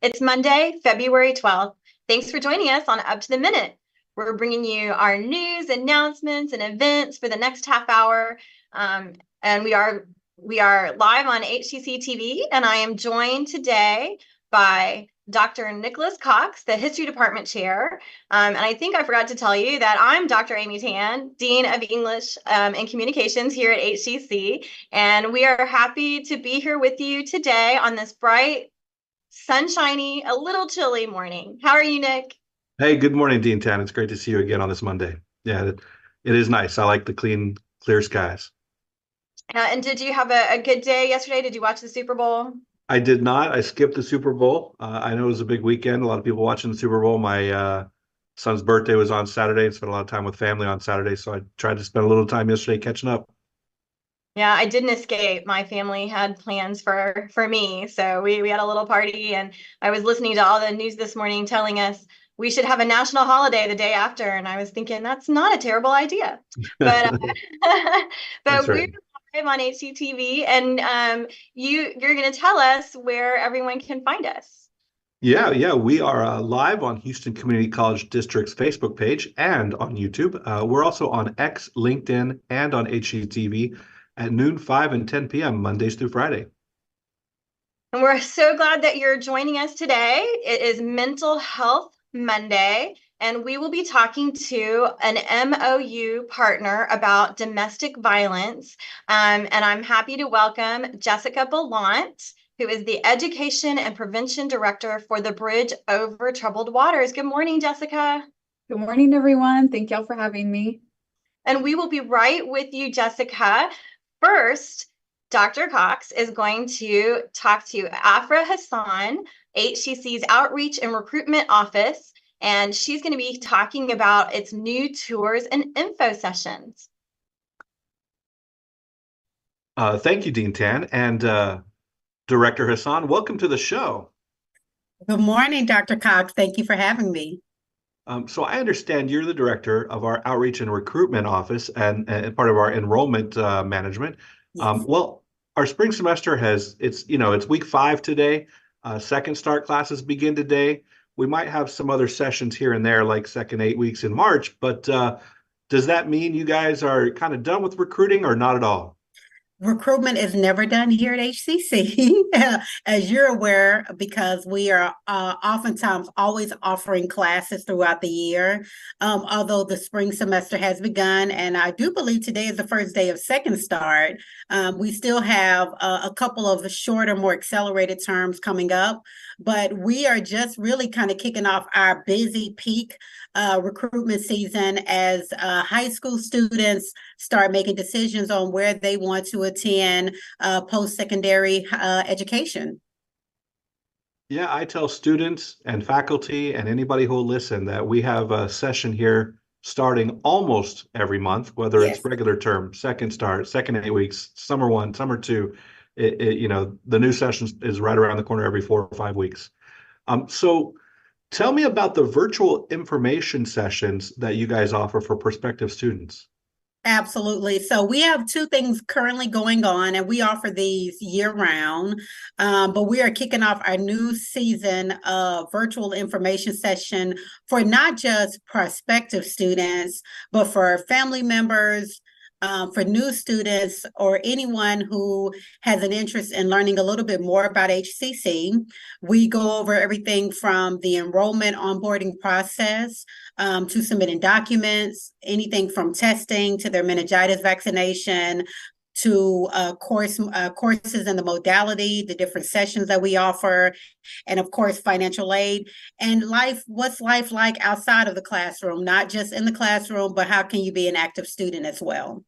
It's Monday, February 12th. Thanks for joining us on Up to the Minute. We're bringing you our news, announcements, and events for the next half hour. And we are live on HCCTV, and I am joined today by Dr. Nicholas Cox, the History Department Chair. And I think I forgot to tell you that I'm Dr. Amy Tan, Dean of English and Communications here at HCC. And we are happy to be here with you today on this bright, sunshiny, a little chilly morning. How are you, Nick? Hey, good morning, Dean Tan. It's great to see you again on this Monday. Yeah, it is nice. I like the clear skies. And did you have a good day yesterday? Did you watch the Super Bowl? I did not. I skipped the Super Bowl. I know it was a big weekend. A lot of people watching the Super Bowl. My son's birthday was on Saturday and spent a lot of time with family on Saturday. So I tried to spend a little time yesterday catching up. Yeah, I didn't escape. My family had plans for me. So we had a little party, and I was listening to all the news this morning telling us we should have a national holiday the day after. And I was thinking that's not a terrible idea. But That's but we're right. live on HCTV, and you're going to tell us where everyone can find us. Yeah. We are live on Houston Community College District's Facebook page and on YouTube. We're also on X, LinkedIn, and on HCTV at noon, 5, and 10 p.m. Mondays through Friday. And we're so glad that you're joining us today. It is Mental Health Monday, and we will be talking to an MOU partner about domestic violence. And I'm happy to welcome Jessica Bellant, who is the Education and Prevention Director for the Bridge Over Troubled Waters. Good morning, Jessica. Good morning, everyone. Thank y'all for having me. And we will be right with you, Jessica. First, Dr. Cox is going to talk to Afrah Hassan, HCC's Outreach and Recruitment Office, and she's going to be talking about its new tours and info sessions. Thank you, Dean Tan. And Director Hassan, welcome to the show. Good morning, Dr. Cox. Thank you for having me. So I understand you're the director of our Outreach and Recruitment Office and part of our enrollment management. Yes. Well, our spring semester it's week 5 today. Second start classes begin today. We might have some other sessions here and there, like second 8 weeks in March, but does that mean you guys are kind of done with recruiting or not at all? Recruitment is never done here at HCC, as you're aware, because we are oftentimes always offering classes throughout the year, although the spring semester has begun, and I do believe today is the first day of second start. We still have a couple of shorter, more accelerated terms coming up, but we are just really kind of kicking off our busy peak recruitment season as high school students start making decisions on where they want to attend post-secondary education. Yeah, I tell students and faculty and anybody who will listen that we have a session here starting almost every month, whether Yes. it's regular term, second start, second 8 weeks, summer 1, summer 2. The new session is right around the corner every 4 or 5 weeks. So tell me about the virtual information sessions that you guys offer for prospective students. Absolutely. So we have 2 things currently going on, and we offer these year round. But we are kicking off our new season of virtual information session for not just prospective students, but for family members, for new students, or anyone who has an interest in learning a little bit more about HCC. We go over everything from the enrollment onboarding process to submitting documents, anything from testing to their meningitis vaccination, to courses and the modality, the different sessions that we offer, and of course, financial aid and what's life like outside of the classroom, not just in the classroom, but how can you be an active student as well?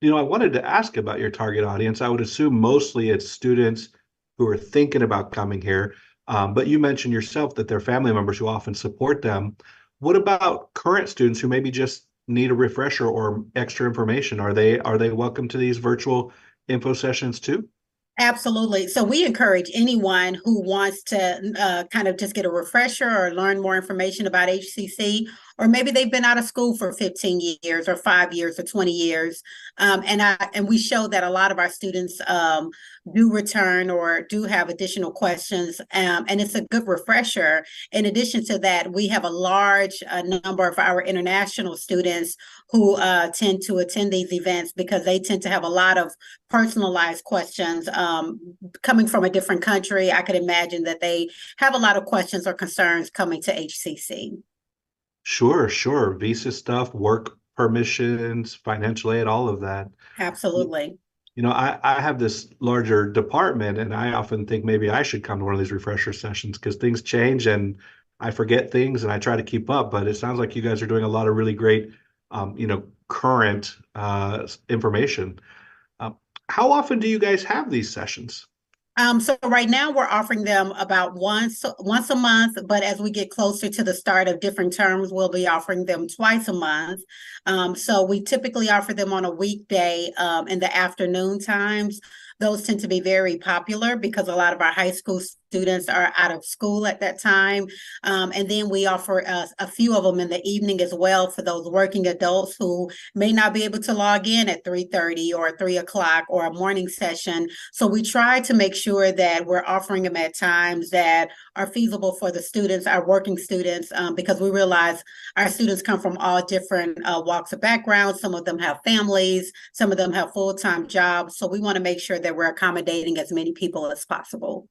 I wanted to ask about your target audience. I would assume mostly it's students who are thinking about coming here, but you mentioned yourself that they're family members who often support them. What about current students who maybe just need a refresher or extra information? Are they welcome to these virtual info sessions too? Absolutely. So we encourage anyone who wants to kind of just get a refresher or learn more information about HCC or maybe they've been out of school for 15 years or 5 years or 20 years. And we show that a lot of our students do return or do have additional questions. And it's a good refresher. In addition to that, we have a large number of our international students who tend to attend these events because they tend to have a lot of personalized questions. Coming from a different country, I could imagine that they have a lot of questions or concerns coming to HCC. Sure, sure. Visa stuff, work permissions, financial aid, all of that. Absolutely. You know, I have this larger department, and I often think maybe I should come to one of these refresher sessions because things change and I forget things and I try to keep up. But it sounds like you guys are doing a lot of really great, current information. How often do you guys have these sessions? So right now we're offering them about once a month, but as we get closer to the start of different terms, we'll be offering them twice a month. So we typically offer them on a weekday in the afternoon times. Those tend to be very popular because a lot of our high school students are out of school at that time. And then we offer a few of them in the evening as well for those working adults who may not be able to log in at 3:30 or 3 o'clock or a morning session. So we try to make sure that we're offering them at times that are feasible for the students, our working students, because we realize our students come from all different walks of background. Some of them have families, some of them have full-time jobs. So we want to make sure that we're accommodating as many people as possible.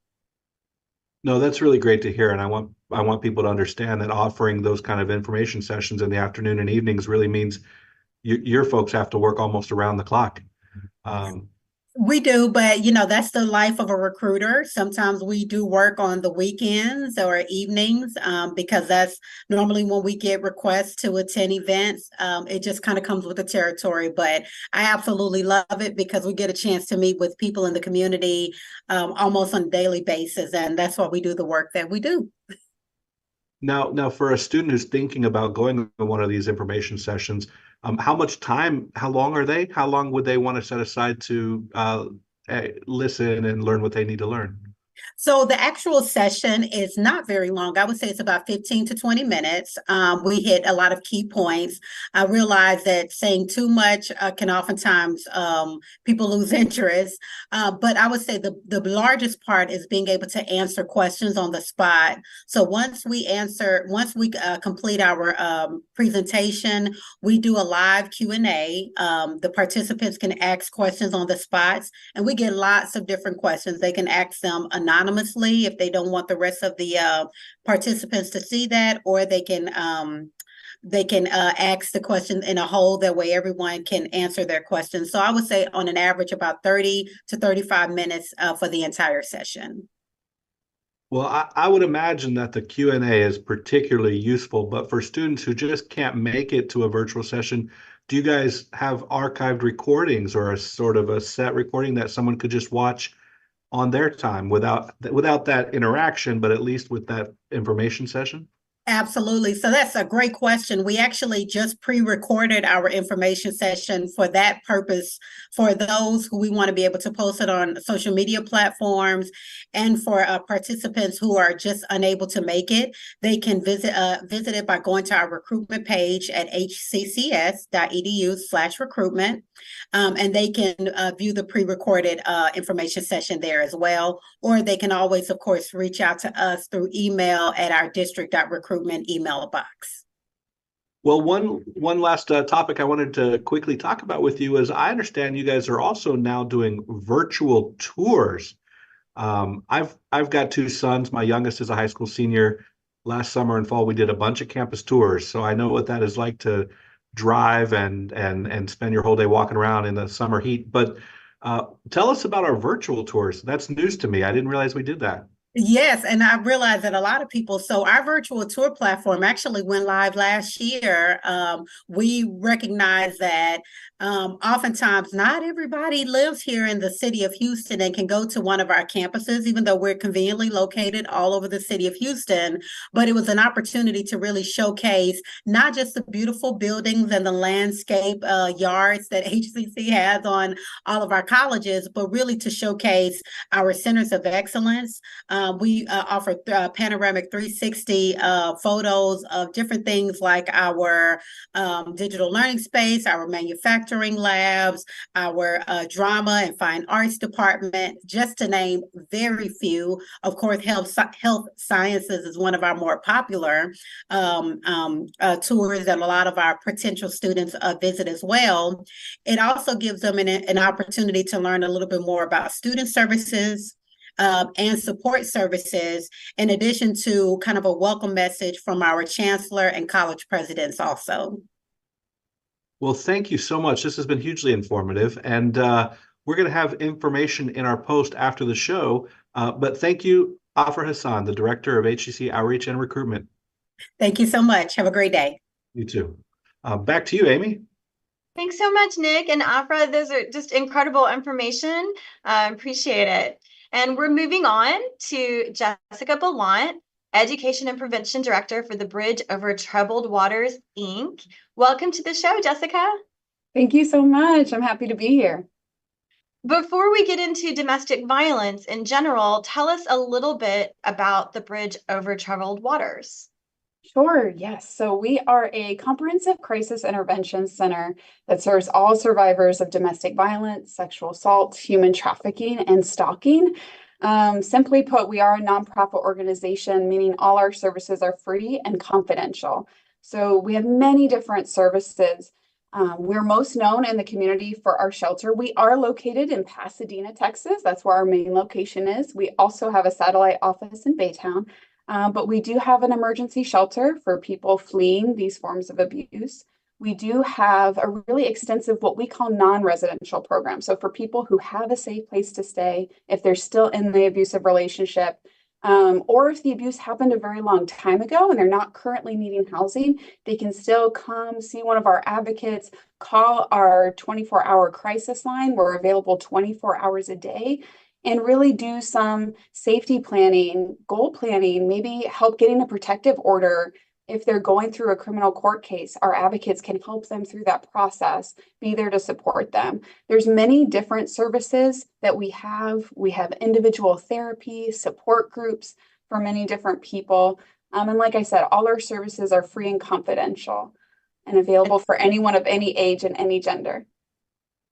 No, that's really great to hear. And I want people to understand that offering those kind of information sessions in the afternoon and evenings really means your folks have to work almost around the clock. We do, but that's the life of a recruiter. Sometimes we do work on the weekends or evenings because that's normally when we get requests to attend events. It just kind of comes with the territory, but I absolutely love it because we get a chance to meet with people in the community almost on a daily basis, and that's why we do the work that we do. Now, for a student who's thinking about going to one of these information sessions, how long are they? How long would they want to set aside to listen and learn what they need to learn? So the actual session is not very long. I would say it's about 15 to 20 minutes. We hit a lot of key points. I realize that saying too much can oftentimes people lose interest. But I would say the largest part is being able to answer questions on the spot. So once we complete our presentation, we do a live Q&A. The participants can ask questions on the spots, and we get lots of different questions. They can ask them anonymously if they don't want the rest of the participants to see that, or they can ask the question in a whole, that way everyone can answer their questions. So I would say on an average about 30 to 35 minutes for the entire session. Well, I would imagine that the Q&A is particularly useful, but for students who just can't make it to a virtual session, do you guys have archived recordings or a sort of a set recording that someone could just watch on their time without that interaction, but at least with that information session? Absolutely. So that's a great question. We actually just pre-recorded our information session for that purpose, for those who we want to be able to post it on social media platforms, and for participants who are just unable to make it. They can visit it by going to our recruitment page at hccs.edu/recruitment, and they can view the pre-recorded information session there as well. Or they can always, of course, reach out to us through email at our district.recruitment email box. Well, one last topic I wanted to quickly talk about with you is I understand you guys are also now doing virtual tours. I've got two sons. My youngest is a high school senior. Last summer and fall, we did a bunch of campus tours, so I know what that is like to drive and spend your whole day walking around in the summer heat. But tell us about our virtual tours. That's news to me. I didn't realize we did that. Yes, and I realized that a lot of people, so our virtual tour platform actually went live last year. We recognize that oftentimes not everybody lives here in the city of Houston and can go to one of our campuses, even though we're conveniently located all over the city of Houston. But it was an opportunity to really showcase not just the beautiful buildings and the landscape yards that HCC has on all of our colleges, but really to showcase our centers of excellence. We offer panoramic 360 photos of different things like our digital learning space, our manufacturing labs, our drama and fine arts department, just to name very few. Of course, health sciences is one of our more popular tours that a lot of our potential students visit as well. It also gives them an opportunity to learn a little bit more about student services and support services, in addition to kind of a welcome message from our chancellor and college presidents also. Well, thank you so much. This has been hugely informative, and we're going to have information in our post after the show. But thank you, Afrah Hassan, the Director of HCC Outreach and Recruitment. Thank you so much. Have a great day. You too. Back to you, Amy. Thanks so much, Nick and Afrah. Those are just incredible information. Appreciate it. And we're moving on to Jessica Bellant, Education and Prevention Director for the Bridge Over Troubled Waters, Inc. Welcome to the show, Jessica. Thank you so much. I'm happy to be here. Before we get into domestic violence in general, tell us a little bit about the Bridge Over Troubled Waters. Sure, yes. So we are a comprehensive crisis intervention center that serves all survivors of domestic violence, sexual assault, human trafficking, and stalking. Simply put, we are a nonprofit organization, meaning all our services are free and confidential. So we have many different services. We're most known in the community for our shelter. We are located in Pasadena, Texas. That's where our main location is. We also have a satellite office in Baytown. But we do have an emergency shelter for people fleeing these forms of abuse. We do have a really extensive what we call non-residential program. So for people who have a safe place to stay, if they're still in the abusive relationship, or if the abuse happened a very long time ago and they're not currently needing housing, they can still come see one of our advocates, call our 24-hour crisis line. We're available 24 hours a day. And really do some safety planning, goal planning, maybe help getting a protective order. If they're going through a criminal court case, our advocates can help them through that process, be there to support them. There's many different services that we have. We have individual therapy, support groups for many different people. And like I said, all our services are free and confidential and available for anyone of any age and any gender.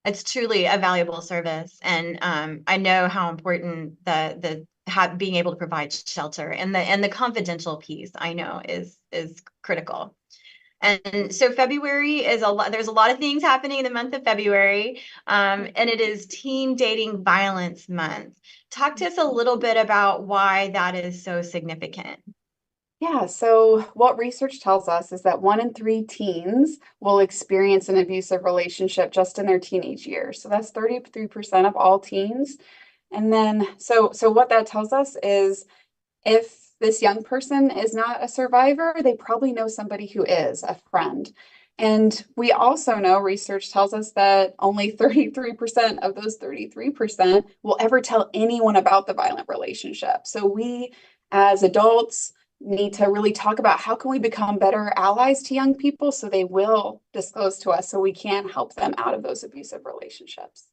It's truly a valuable service, and I know how important being able to provide shelter and the confidential piece I know is critical. And so February is there's a lot of things happening in the month of February, and it is Teen Dating Violence Month. Talk to us a little bit about why that is so significant. Yeah, so what research tells us is that 1 in 3 teens will experience an abusive relationship just in their teenage years. So that's 33% of all teens. And then, so what that tells us is if this young person is not a survivor, they probably know somebody who is, a friend. And we also know research tells us that only 33% of those 33% will ever tell anyone about the violent relationship. So we, as adults, need to really talk about how can we become better allies to young people so they will disclose to us so we can help them out of those abusive relationships.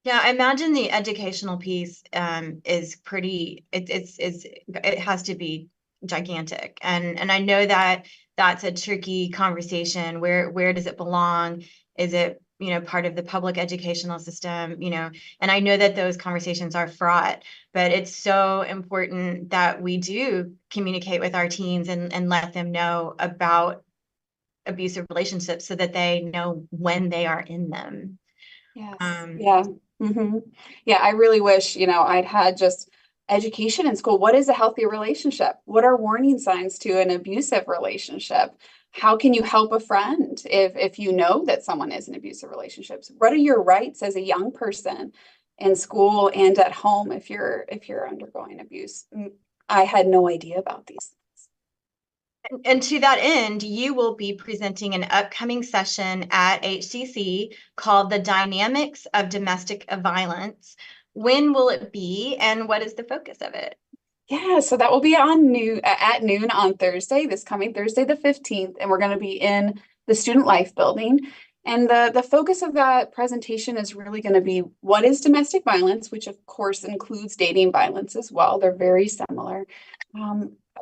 Yeah, I imagine the educational piece is pretty, it has to be gigantic. And I know that that's a tricky conversation. Where does it belong? Is it, part of the public educational system, and I know that those conversations are fraught, but it's so important that we do communicate with our teens and let them know about abusive relationships so that they know when they are in them. Yes. Yeah. Mm-hmm. Yeah. I really wish, I'd had just education in school. What is a healthy relationship? What are warning signs to an abusive relationship? How can you help a friend if you know that someone is in abusive relationships? What are your rights as a young person in school and at home if you're undergoing abuse? I had no idea about these. And to that end, you will be presenting an upcoming session at HCC called The Dynamics of Domestic Violence. When will it be, and what is the focus of it? Yeah, so that will be at noon on Thursday, this coming Thursday, the 15th, and we're going to be in the Student Life building. And the focus of that presentation is really going to be what is domestic violence, which of course includes dating violence as well. They're very similar.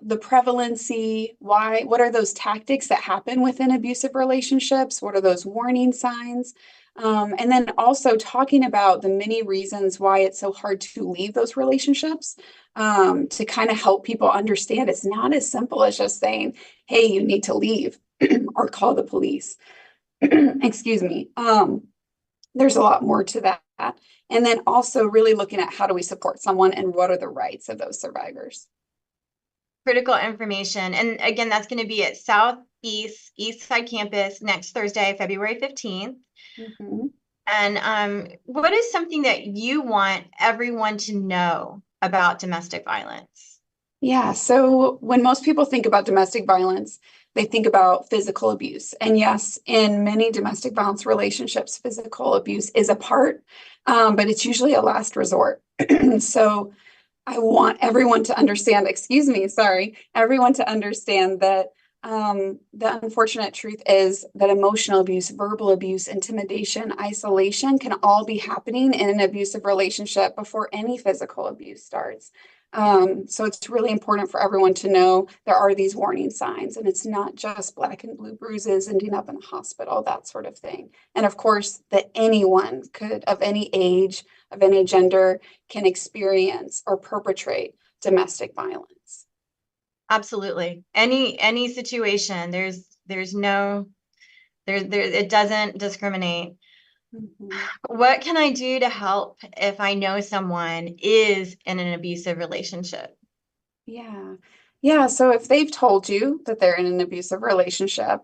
The prevalency, what are those tactics that happen within abusive relationships? What are those warning signs? And then also talking about the many reasons why it's so hard to leave those relationships, to kind of help people understand it's not as simple as just saying, hey, you need to leave or call the police. Excuse me. There's a lot more to that. And then also really looking at how do we support someone and what are the rights of those survivors. Critical information. And again, that's going to be at Southeast East Side Campus next Thursday, February 15th. Mhm. And what is something that you want everyone to know about domestic violence? Yeah, so when most people think about domestic violence, they think about physical abuse. And yes, in many domestic violence relationships, physical abuse is a part, but it's usually a last resort. So I want everyone to understand, everyone to understand that the unfortunate truth is that emotional abuse, verbal abuse, intimidation, isolation can all be happening in an abusive relationship before any physical abuse starts. So it's really important for everyone to know there are these warning signs, and it's not just black and blue bruises ending up in a hospital, that sort of thing. And of course, that anyone could, of any age, of any gender, can experience or perpetrate domestic violence. Absolutely. Any situation, it doesn't discriminate. Mhm. What can I do to help if I know someone is in an abusive relationship? Yeah. Yeah. So if they've told you that they're in an abusive relationship,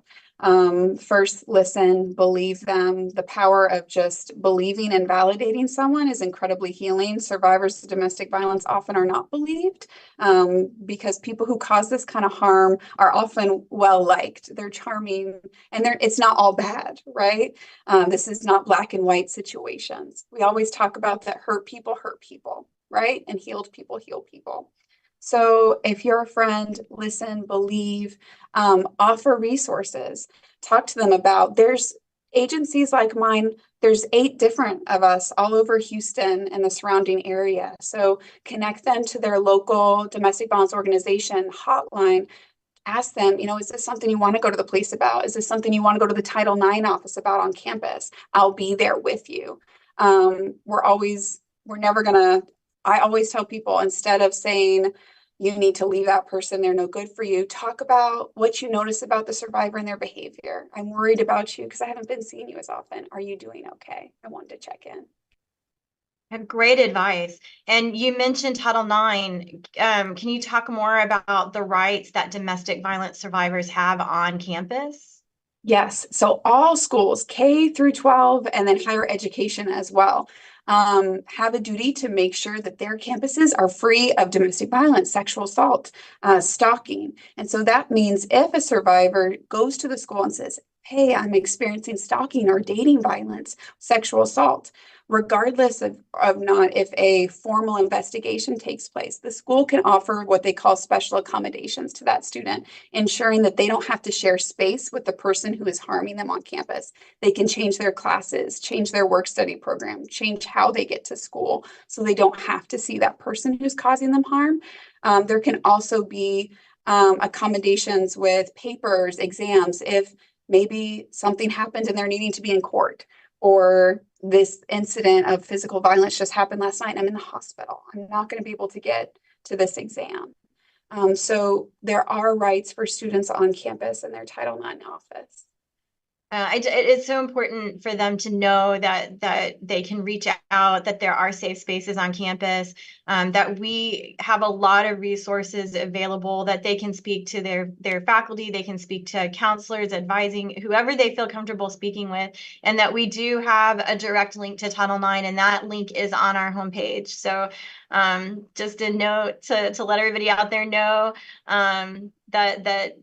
first listen, believe them. The power of just believing and validating someone is incredibly healing. Survivors of domestic violence often are not believed, because people who cause this kind of harm are often well liked. They're charming, and it's not all bad, right? This is not black and white situations. We always talk about that hurt people, right? And healed people heal people. So if you're a friend, listen, believe, offer resources, talk to them about, there's agencies like mine, there's 8 different of us all over Houston and the surrounding area. So connect them to their local domestic violence organization hotline. Ask them, is this something you want to go to the police about? Is this something you want to go to the Title IX office about on campus? I'll be there with you. We're never gonna, I always tell people, instead of saying, you need to leave that person, they're no good for you, talk about what you notice about the survivor and their behavior. I'm worried about you because I haven't been seeing you as often. Are you doing okay? I wanted to check in. Great advice. And you mentioned Title IX. Can you talk more about the rights that domestic violence survivors have on campus? Yes. So all schools, K through 12, and then higher education as well, have a duty to make sure that their campuses are free of domestic violence, sexual assault, stalking. And so that means if a survivor goes to the school and says, hey, I'm experiencing stalking or dating violence, sexual assault, regardless of not if a formal investigation takes place, the school can offer what they call special accommodations to that student, ensuring that they don't have to share space with the person who is harming them on campus. They can change their classes, change their work study program, change how they get to school so they don't have to see that person who's causing them harm. There can also be accommodations with papers, exams, if maybe something happened and they're needing to be in court, or this incident of physical violence just happened last night and I'm in the hospital. I'm not going to be able to get to this exam. So there are rights for students on campus in their Title IX office. It's so important for them to know that they can reach out, that there are safe spaces on campus, that we have a lot of resources available, that they can speak to their faculty, they can speak to counselors, advising, whoever they feel comfortable speaking with, and that we do have a direct link to Title IX, and that link is on our homepage. So just a note to let everybody out there know that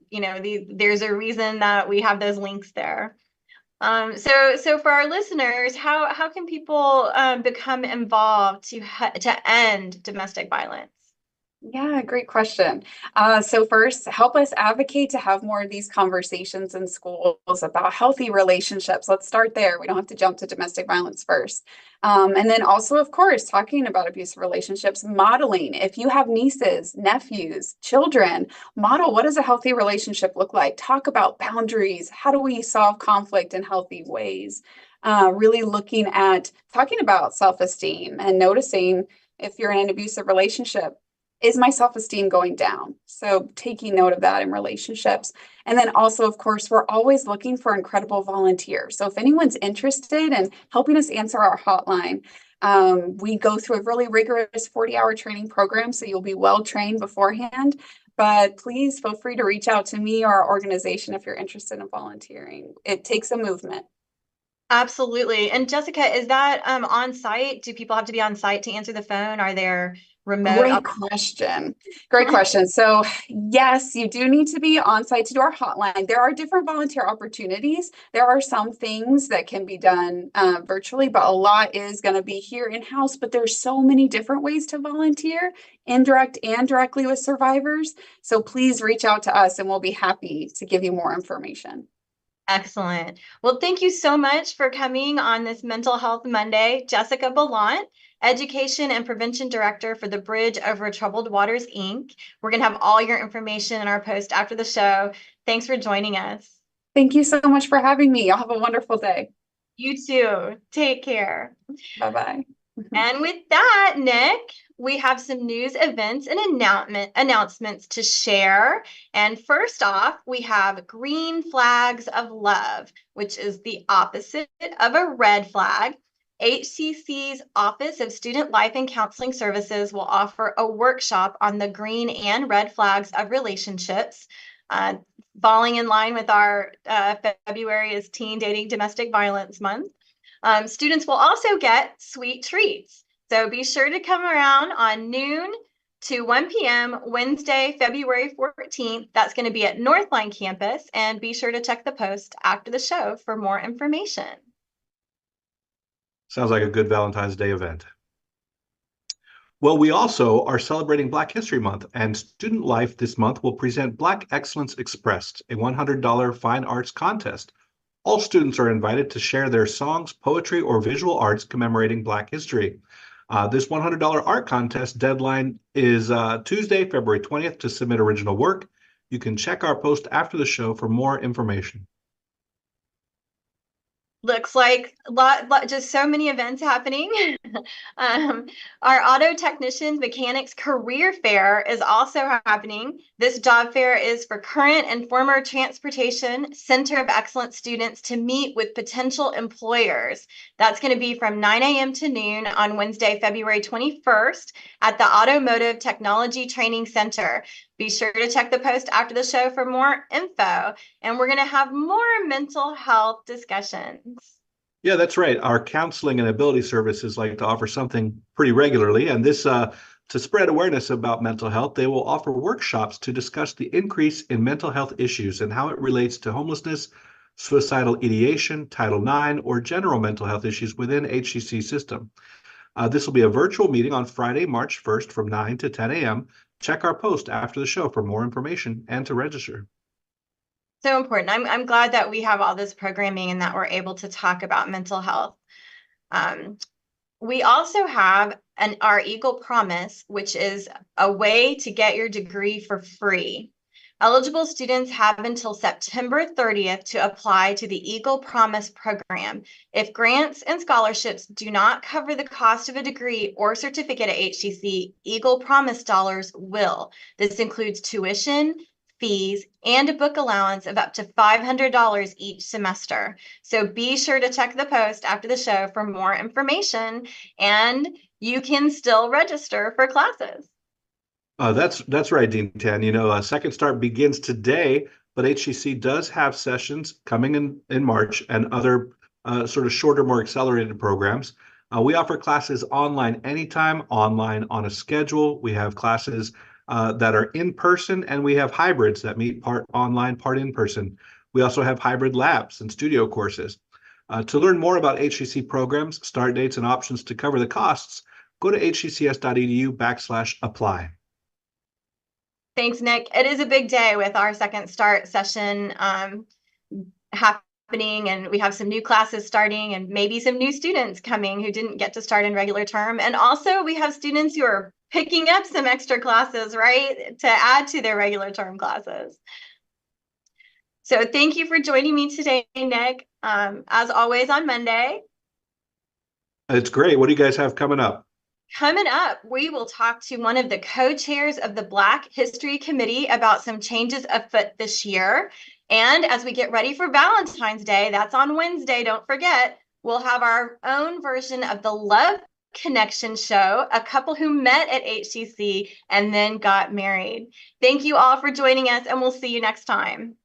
there's a reason that we have those links there. So for our listeners, how can people become involved to end domestic violence? Yeah, great question. So first, help us advocate to have more of these conversations in schools about healthy relationships. Let's start there. We don't have to jump to domestic violence first. And then also, of course, talking about abusive relationships, modeling. If you have nieces, nephews, children, model what does a healthy relationship look like? Talk about boundaries. How do we solve conflict in healthy ways? Really looking at talking about self-esteem and noticing if you're in an abusive relationship, is my self-esteem going down? So taking note of that in relationships. And then also, of course, we're always looking for incredible volunteers. So if anyone's interested in helping us answer our hotline, we go through a really rigorous 40-hour training program, so you'll be well trained beforehand. But please feel free to reach out to me or our organization if you're interested in volunteering. It takes a movement. Absolutely. And Jessica, is that on site? Do people have to be on site to answer the phone? Are there remote? Great question. Great question. So yes, you do need to be on site to do our hotline. There are different volunteer opportunities. There are some things that can be done virtually, but a lot is going to be here in-house. But there's so many different ways to volunteer, indirect and directly with survivors. So please reach out to us and we'll be happy to give you more information. Excellent. Well, thank you so much for coming on this Mental Health Monday. Jessica Bellant, Education and Prevention Director for the Bridge Over Troubled Waters, Inc. We're going to have all your information in our post after the show. Thanks for joining us. Thank you so much for having me. Y'all have a wonderful day. You too. Take care. Bye-bye. And with that, Nick, we have some news, events, and announcements to share. And first off, we have green flags of love, which is the opposite of a red flag. HCC's Office of Student Life and Counseling Services will offer a workshop on the green and red flags of relationships. Falling in line with our February is Teen Dating Domestic Violence Month. Students will also get sweet treats. So be sure to come around on noon to 1 p.m. Wednesday, February 14th. That's going to be at Northline campus. And be sure to check the post after the show for more information. Sounds like a good Valentine's Day event. Well, we also are celebrating Black History Month, and Student Life this month will present Black Excellence Expressed, a $100 fine arts contest. All students are invited to share their songs, poetry, or visual arts commemorating Black history. This $100 art contest deadline is Tuesday, February 20th to submit original work. You can check our post after the show for more information. Looks like just so many events happening. Our auto technicians mechanics career fair is also happening. This job fair is for current and former transportation center of excellence students to meet with potential employers. That's going to be from 9 a.m. to noon on Wednesday, February 21st at the Automotive Technology Training Center. Be sure to check the post after the show for more info, and we're going to have more mental health discussions. Yeah, that's right. Our counseling and ability services like to offer something pretty regularly, and this to spread awareness about mental health, they will offer workshops to discuss the increase in mental health issues and how it relates to homelessness, suicidal ideation, Title IX, or general mental health issues within HCC system. This will be a virtual meeting on Friday, March 1st from 9 to 10 a.m. Check our post after the show for more information and to register. So important. I'm glad that we have all this programming and that we're able to talk about mental health. We also have our Eagle Promise, which is a way to get your degree for free. Eligible students have until September 30th to apply to the Eagle Promise program. If grants and scholarships do not cover the cost of a degree or certificate at HCC, Eagle Promise dollars will. This includes tuition, fees, and a book allowance of up to $500 each semester. So be sure to check the post after the show for more information, and you can still register for classes. That's right, Dean Tan. You know, Second Start begins today, but HCC does have sessions coming in March and other sort of shorter, more accelerated programs. We offer classes online anytime, online on a schedule. We have classes that are in person, and we have hybrids that meet part online, part in person. We also have hybrid labs and studio courses. To learn more about HCC programs, start dates, and options to cover the costs, go to hccs.edu/apply. Thanks, Nick. It is a big day with our second start session happening, and we have some new classes starting and maybe some new students coming who didn't get to start in regular term. And also we have students who are picking up some extra classes, right, to add to their regular term classes. So thank you for joining me today, Nick. As always on Monday. It's great. What do you guys have coming up? Coming up, we will talk to one of the co-chairs of the Black History Committee about some changes afoot this year. And as we get ready for Valentine's Day, that's on Wednesday, don't forget, we'll have our own version of the Love Connection show, a couple who met at HCC and then got married. Thank you all for joining us, and we'll see you next time.